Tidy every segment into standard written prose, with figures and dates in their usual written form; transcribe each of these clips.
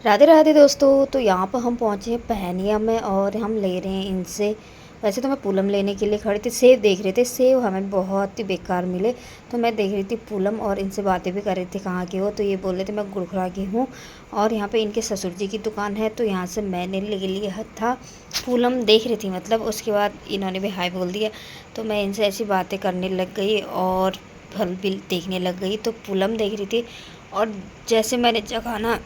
राधे राधे दोस्तों। तो यहाँ पर हम पहुँचे हैं पहनिया में और हम ले रहे हैं इनसे। वैसे तो मैं पूनम लेने के लिए खड़ी थी, सेब देख रहे थे। सेब हमें बहुत ही बेकार मिले, तो मैं देख रही थी पूनम और इनसे बातें भी कर रही थी कहाँ के हो। तो ये बोल रहे थे मैं गुड़खड़ा की हूँ और यहाँ पे इनके ससुर जी की दुकान है। तो यहाँ से मैंने ले लिया था। पूनम देख रही थी, मतलब उसके बाद इन्होंने भी हाय बोल दिया। तो मैं इनसे ऐसी बातें करने लग गई और फल भी देखने लग गई। तो पूनम देख रही थी और जैसे मैंने जगह ना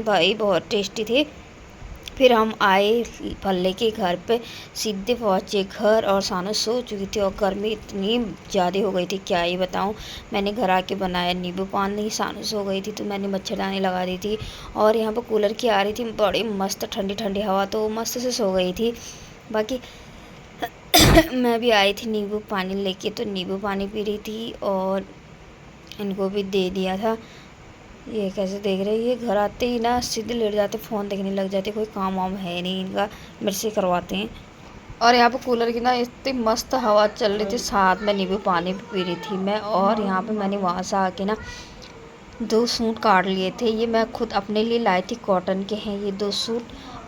भाई बहुत टेस्टी थे। फिर हम आए फल लेके घर पे, सीधे पहुँचे घर और सानू सो चुकी थी और गर्मी इतनी ज़्यादा हो गई थी क्या ही बताऊँ। मैंने घर आके बनाया नींबू पानी, सानू सो गई थी तो मैंने मच्छरदानी लगा दी थी। और यहाँ पर कूलर की आ रही थी बड़ी मस्त ठंडी ठंडी हवा, तो मस्त से सो गई थी। बाकी मैं भी आई थी नींबू पानी लेके, तो नींबू पानी पी रही थी और इनको भी दे दिया था। ये कैसे देख रहे हैं, ये घर आते ही ना सीधे लेट जाते, फ़ोन देखने लग जाते। कोई काम वाम है नहीं इनका, मेरे से करवाते हैं। और यहाँ पे कूलर की ना इतनी मस्त हवा चल रही थी, साथ में नींबू पानी भी पी रही थी मैं। और यहाँ पे मैंने वहाँ से आके ना 2 सूट काट लिए थे। ये मैं खुद अपने लिए लाई थी, कॉटन के हैं ये 2 सूट।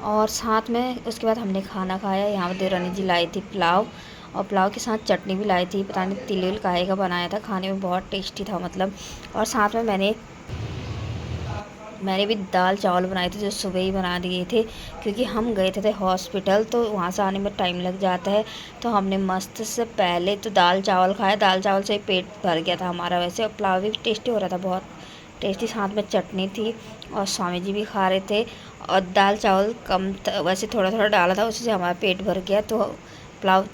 और साथ में उसके बाद हमने खाना खाया। यहाँ पे देवरानी जी लाई थी पुलाव, और पुलाव के साथ चटनी भी लाई थी। पता नहीं तिल विल काहे का बनाया था, खाने में बहुत टेस्टी था मतलब। और साथ में मैंने भी दाल चावल बनाए थे जो सुबह ही बना दिए थे, क्योंकि हम गए थे हॉस्पिटल, तो वहाँ से आने में टाइम लग जाता है। तो हमने मस्त से पहले तो दाल चावल खाया, दाल चावल से ही पेट भर गया था हमारा वैसे। और पुलाव भी टेस्टी हो रहा था, बहुत टेस्टी, साथ में चटनी थी। और स्वामी जी भी खा रहे थे। और दाल चावल कम वैसे थोड़ा थोड़ा डाला था, उसी से हमारा पेट भर गया। तो पुलाव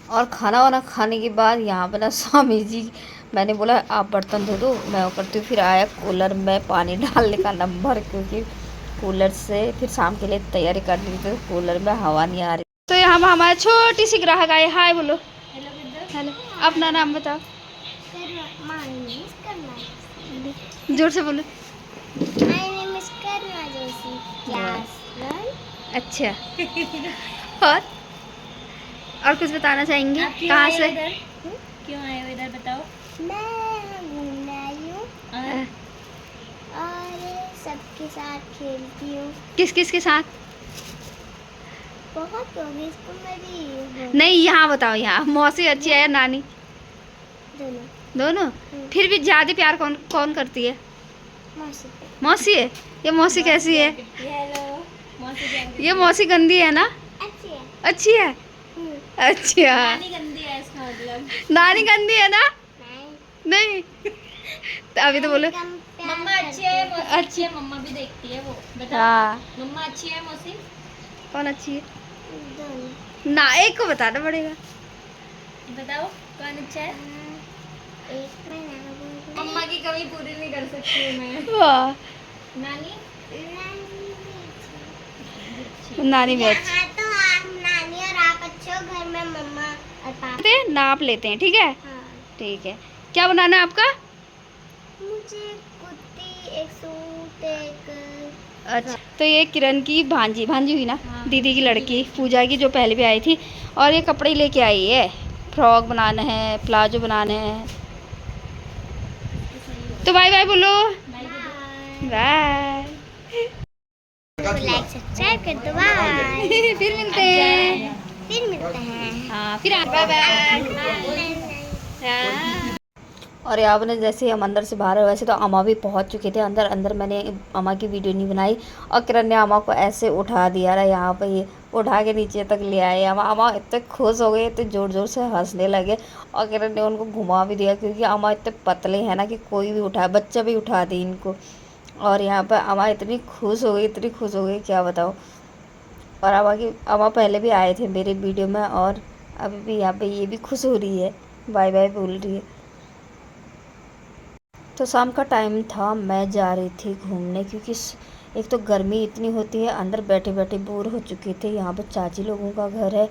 और खाना वाना खाने के बाद यहाँ पर ना स्वामी जी, मैंने बोला आप बर्तन धो दो मैं वो करती हूँ। फिर आया कूलर में पानी डालने का नंबर, क्योंकि कूलर से फिर शाम के लिए तैयारी कर ली थी, तो कूलर में हवा नहीं आ रही। तो यहाँ पर हमारी छोटी सी ग्राहक आई। हाय बोलो। हेलो, अपना नाम बताओ। जोर से बोलो। अच्छा और कुछ बताना चाहेंगे, कहाँ से क्यों आए हो इधर बताओ। मैं घूमने आई हूँ और सबके साथ खेलती हूँ। किस किस के साथ? बहुत होगी इसको मेरी नहीं, यहाँ बताओ, यहाँ मौसी अच्छी है या नानी? दोनों। दोनों? फिर भी ज्यादा प्यार कौन कौन करती है? मौसी। मौसी है। ये मौसी कैसी है? हेलो मौसी। ये मौसी गंदी है ना? अच्छी है। अच्छी है। अच्छा, नानी गंदी है इसका मतलब। नानी गंदी है ना? नहीं। नहीं तो अभी तो बोलो। मम्मा अच्छी है, मौसी अच्छी है, मम्मा भी देखती है वो। बताओ। हाँ, मम्मा अच्छी है, मौसी कौन अच्छी है? दोनों। ना, एक को बताना पड़ेगा। बताओ कौन अच्छा है। एक में नानी। मम्मा की कमी पूरी नहीं कर सकती हूँ मैं। वाह, नानी नानी भी अच्छी। यहाँ तो आप नानी और आप अच्छे हो, घर में मम्मा और पापा। नाप लेते हैं, ठीक है? हाँ। ठीक है। क्या बनाना है आपका? मुझे कुर्ती, एक सूट, एक। अच्छा, तो ये किरण की भांजी भांजी हुई ना, हाँ, दीदी की लड़की पूजा की, जो पहले भी आई थी। और ये कपड़े लेके आई है, फ्रॉक बनाना है, प्लाजो बनाना है। तो बाय बाय बोलो। बाय। लाइक सब्सक्राइब कर दो। बाय। फिर मिलते हैं। फिर मिलते हैं। हाँ, फिर बाय बाय। और यहाँ पर जैसे हम अंदर से बाहर, वैसे तो अम्मा भी पहुँच चुके थे अंदर। अंदर मैंने अम्मा की वीडियो नहीं बनाई, और किरण ने अम्मा को ऐसे उठा दिया रहा, यहाँ पे ये उठा के नीचे तक ले आए। अम्मा इतने खुश हो गए, इतने ज़ोर ज़ोर से हंसने लगे। और किरण ने उनको घुमा भी दिया, क्योंकि अम्मा इतने पतले हैं ना कि कोई भी उठा, बच्चा भी उठा दी इनको। और यहाँ पर अम्मा इतनी खुश हो गई, इतनी खुश हो गई क्या बताओ। और अम्मा पहले भी आए थे मेरे वीडियो में, और अभी भी यहाँ पे ये भी खुश हो रही है, बाय बाय बोल रही है। तो शाम का टाइम था, मैं जा रही थी घूमने, क्योंकि एक तो गर्मी इतनी होती है, अंदर बैठे बैठे बोर हो चुके थे। यहाँ पर चाची लोगों का घर है,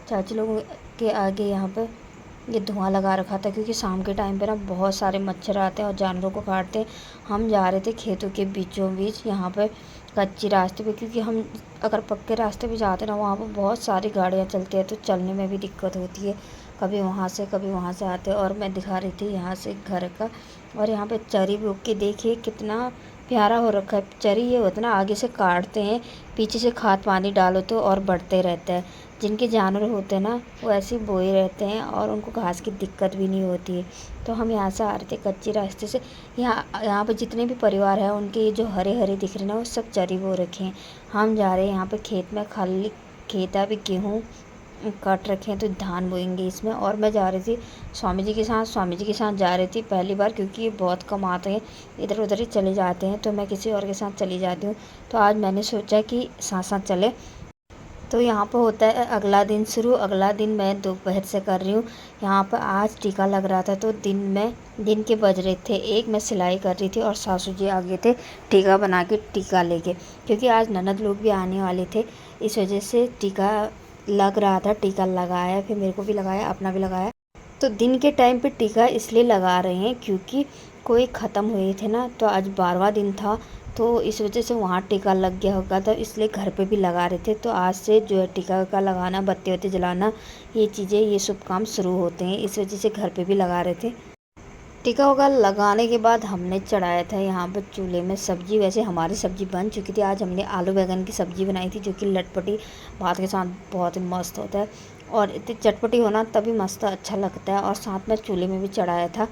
चाची लोगों के आगे यहाँ पे ये धुआं लगा रखा था, क्योंकि शाम के टाइम पे ना बहुत सारे मच्छर आते हैं और जानवरों को काटते हैं। हम जा रहे थे खेतों के बीचों बीच, यहाँ पे कच्चे रास्ते पे, क्योंकि हम अगर पक्के रास्ते पे जाते ना, वहाँ पर बहुत सारी गाड़ियाँ चलती है, तो चलने में भी दिक्कत होती है। कभी वहाँ से कभी वहाँ से आते। और मैं दिखा रही थी यहाँ से घर का। और यहाँ पे चरी भी उग के देखिए कितना प्यारा हो रखा है। चरी ये होता है ना, आगे से काटते हैं, पीछे से खाद पानी डालो तो और बढ़ते रहता है। जिनके जानवर होते हैं ना, वो ऐसे ही बोए रहते हैं और उनको घास की दिक्कत भी नहीं होती है। तो हम यहाँ से आ रहे थे कच्चे रास्ते से। यहाँ पर जितने भी परिवार हैं उनके ये जो हरे हरे दिख रहे हैं ना, वो सब चरी बो रखे हैं। हम जा रहे हैं यहाँ पे खेत में, खाली खेत अभी गेहूँ काट रखे हैं तो धान बोएंगे इसमें। और मैं जा रही थी स्वामी जी के साथ जा रही थी पहली बार, क्योंकि ये बहुत कम आते हैं, इधर उधर ही चले जाते हैं, तो मैं किसी और के साथ चली जाती हूँ। तो आज मैंने सोचा कि साथ साथ चले। तो यहाँ पर होता है अगला दिन शुरू। अगला दिन मैं दोपहर से कर रही हूँ। यहाँ पर आज टीका लग रहा था, तो दिन के बज रहे थे 1, मैं सिलाई कर रही थी और सासू जी आ गए थे टीका बना के, टीका लेके, क्योंकि आज ननद लोग भी आने वाले थे, इस वजह से टीका लग रहा था। टीका लगाया, फिर मेरे को भी लगाया, अपना भी लगाया। तो दिन के टाइम पे टीका इसलिए लगा रहे हैं क्योंकि कोई ख़त्म हुए थे ना, तो आज 12वां दिन था, तो इस वजह से वहाँ टीका लग गया होगा, तो इसलिए घर पे भी लगा रहे थे। तो आज से जो है टीका का लगाना, बत्ती वत्ती जलाना, ये चीज़ें, ये शुभ काम शुरू होते हैं, इस वजह से घर पे भी लगा रहे थे। टीका होगा लगाने के बाद हमने चढ़ाया था यहाँ पर चूल्हे में सब्ज़ी। वैसे हमारी सब्ज़ी बन चुकी थी। आज हमने आलू बैंगन की सब्ज़ी बनाई थी, जो कि लटपटी भात के साथ बहुत ही मस्त होता है, और इतनी चटपटी होना तभी मस्त अच्छा लगता है। और साथ में चूल्हे में भी चढ़ाया था,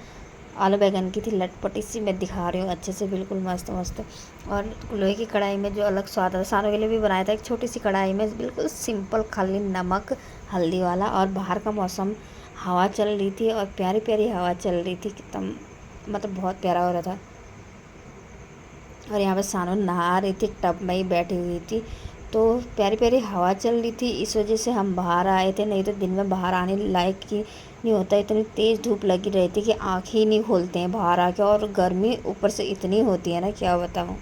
आलू बैंगन की थी लटपटी सी, मैं दिखा रही हूँ अच्छे से, बिल्कुल मस्त मस्त। और लोहे की कढ़ाई में जो अलग स्वाद आता, सानों के लिए भी बनाया था एक छोटी सी कढ़ाई में, बिल्कुल सिंपल, खाली नमक हल्दी वाला। और बाहर का मौसम, हवा चल रही थी और प्यारी प्यारी हवा चल रही थी, एकदम मतलब बहुत प्यारा हो रहा था। और यहाँ पर सानू नहा रही थी, टब में ही बैठी हुई थी, तो प्यारी प्यारी हवा चल रही थी, इस वजह से हम बाहर आए थे। नहीं तो दिन में बाहर आने लायक ही नहीं होता, इतनी तेज़ धूप लगी रहती कि आँखें ही नहीं खोलते हैं बाहर आके, और गर्मी ऊपर से इतनी होती है ना, क्या बताऊँ।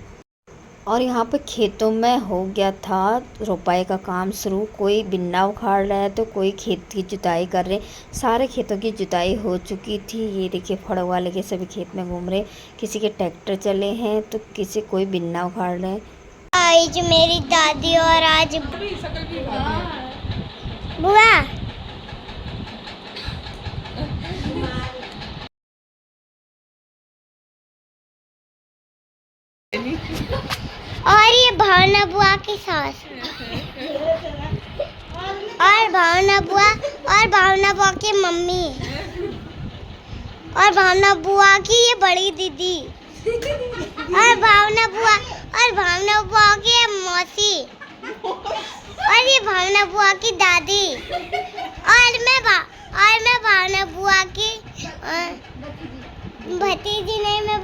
और यहाँ पे खेतों में हो गया था रोपाई का काम शुरू। कोई बिन्ना उखाड़ रहा है तो कोई खेत की जुताई कर रहे। सारे खेतों की जुताई हो चुकी थी। ये देखिए फड़वा लेके सभी खेत में घूम रहे, किसी के ट्रैक्टर चले हैं तो किसी कोई बिन्ना उखाड़ रहे हैं। आज मेरी दादी और आज बुआ और ये भावना बुआ की सास और भावना बुआ की मम्मी और भावना बुआ की ये बड़ी दीदी और भावना बुआ की ये मौसी और ये भावना बुआ की दादी और मैं भावना बुआ की भतीजी नहीं, मैं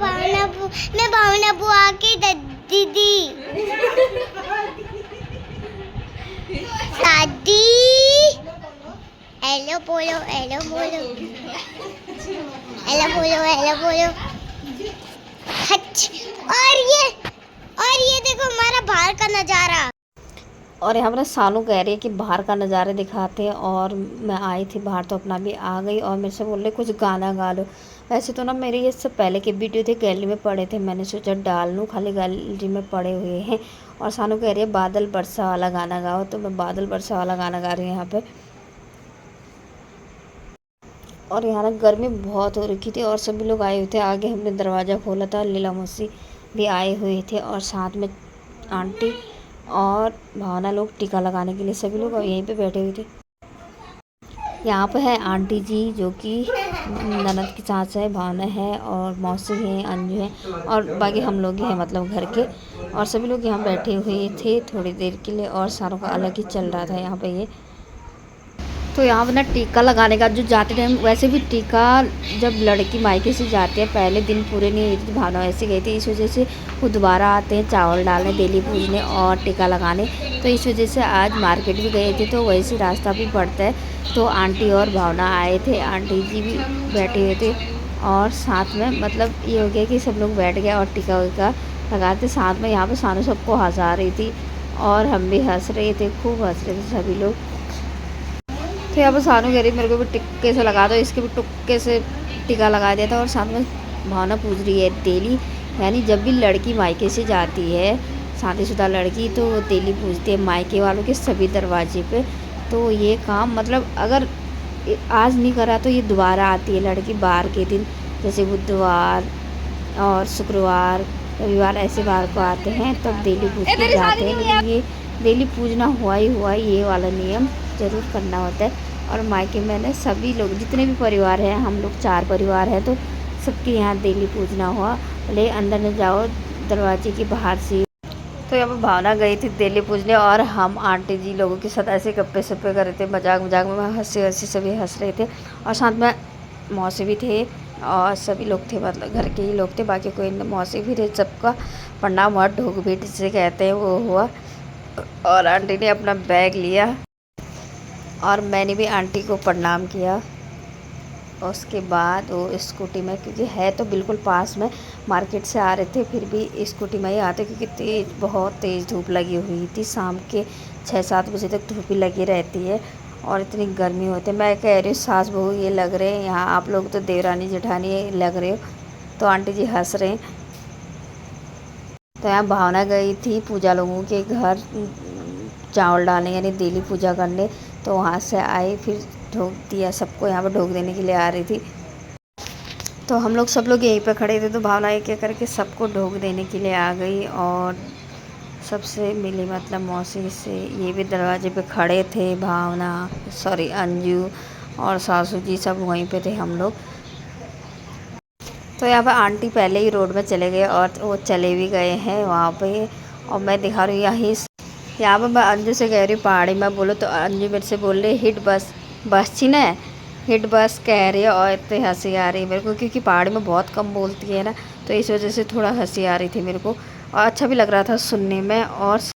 भावना बुआ की दीदी दादी। हेलो बोलो, हेलो बोलो, हेलो बोलो, हेलो बोलो। और ये देखो हमारा बाहर का नज़ारा। और यहाँ पर सानू कह रही है कि बाहर का नज़ारा दिखाते हैं, और मैं आई थी बाहर तो अपना भी आ गई, और मेरे से बोल रहे कुछ गाना गा लो। वैसे तो ना मेरे ये सब पहले के वीडियो थे, गैलरी में पड़े थे, मैंने सोचा डाल लूँ, खाली गैलरी में पड़े हुए हैं। और सानू कह रही है बादल बरसा वाला गाना गाओ, तो मैं बादल बरसा वाला गाना गा रही हूँ यहाँ पर। और यहाँ ना गर्मी बहुत हो रखी थी और सभी लोग आए हुए थे। आगे हमने दरवाज़ा खोला था, लीला मौसी भी आए हुए थे, और साथ में आंटी और भावना लोग टीका लगाने के लिए सभी लोग यहीं पे बैठे हुए थे। यहाँ पे है आंटी जी, जो कि ननद की सास है, भावना है और मौसी है, अंजू है, और बाकी हम लोग ही हैं, मतलब घर के। और सभी लोग यहाँ बैठे हुए थे थोड़ी देर के लिए, और सारों का अलग ही चल रहा था यहाँ पे ये। तो यहाँ पर ना टीका लगाने का जो जाते टाइम, वैसे भी टीका जब लड़की मायके से जाती है, पहले दिन पूरे नहीं हुई थी, भावना वैसे गई थी, इस वजह से वो दोबारा आते हैं चावल डालने, डेली पूजने और टीका लगाने। तो इस वजह से आज मार्केट भी गए थे, तो वैसे रास्ता भी पड़ता है, तो आंटी और भावना आए थे, आंटी जी भी बैठे हुए थे, और साथ में मतलब ये हो गया कि सब लोग बैठ गए और टीका वीका लगाते साथ में। यहाँ पर सानू सबको हंसा रही थी और हम भी हंस रहे थे, खूब हंस रहे थे सभी लोग। तो यहाँ पर सानू कह रही मेरे को भी टिक्के से लगा दो, इसके भी टुक्के से टीका लगा दिया था। और साथ में भावना पूछ रही है डेली, यानी जब भी लड़की मायके से जाती है, शादीशुदा लड़की, तो वो डेली पूछती है मायके वालों के सभी दरवाजे पे। तो ये काम मतलब अगर आज नहीं करा तो ये दोबारा आती है लड़की बार के दिन, जैसे बुधवार और शुक्रवार रविवार ऐसे बार को आते हैं तब डेली पूज के जाते हैं। लेकिन ये डेली पूजना हुआ ही ये वाला नियम ज़रूर करना होता है। और मायके में ना सभी लोग जितने भी परिवार हैं, हम लोग 4 परिवार हैं, तो सबके यहाँ डेली पूजना हुआ। भले अंदर न जाओ, दरवाजे के बाहर से। तो यहाँ पर भावना गई थी डेली पूजने और हम आंटी जी लोगों के साथ ऐसे गप्पे सप्पे कर रहे थे, मजाक मजाक में हंसी सभी हंस रहे थे। और साथ में मौसी भी थे और सभी लोग थे, मतलब घर के ही लोग थे, बाकी कोई मौसी भी थे। सबका प्रणाम हुआ, ढोक भेंट जिसे कहते हैं वो हुआ। और आंटी ने अपना बैग लिया और मैंने भी आंटी को प्रणाम किया। उसके बाद वो स्कूटी में, क्योंकि है तो बिल्कुल पास में, मार्केट से आ रहे थे फिर भी स्कूटी में ही आते, क्योंकि बहुत तेज़ धूप लगी हुई थी। शाम के 6-7 बजे तक धूप ही लगी रहती है और इतनी गर्मी होती है। मैं कह रही हूँ सास बहू ये लग रहे हैं यहाँ, आप लोग तो देवरानी जेठानी लग रहे हो। तो आंटी जी हंस रहे हैं। तो यहाँ भावना गई थी पूजा लोगों के घर चावल डालने, यानी डेली पूजा करने। तो वहाँ से आई, फिर ढोक दिया सबको, यहाँ पर ढोक देने के लिए आ रही थी। तो हम लोग सब लोग यहीं पे खड़े थे, तो भावना एक एक करके सबको ढोक देने के लिए आ गई और सबसे मिली, मतलब मौसी से। ये भी दरवाजे पे खड़े थे, भावना अंजू और सासू जी सब वहीं पे थे हम लोग। तो यहाँ पर आंटी पहले ही रोड में चले गए और वो चले भी गए हैं वहाँ पे। और मैं दिखा रही हूँ यहाँ पर मैं अंजू से कह रही हूँ पहाड़ी में बोलो, तो अंजू मेरे से बोल रही हिट बस छी ना, हिट बस कह रही है। और इतनी हंसी आ रही है मेरे को, क्योंकि पहाड़ी में बहुत कम बोलती है ना, तो इस वजह से थोड़ा हंसी आ रही थी मेरे को और अच्छा भी लग रहा था सुनने में। और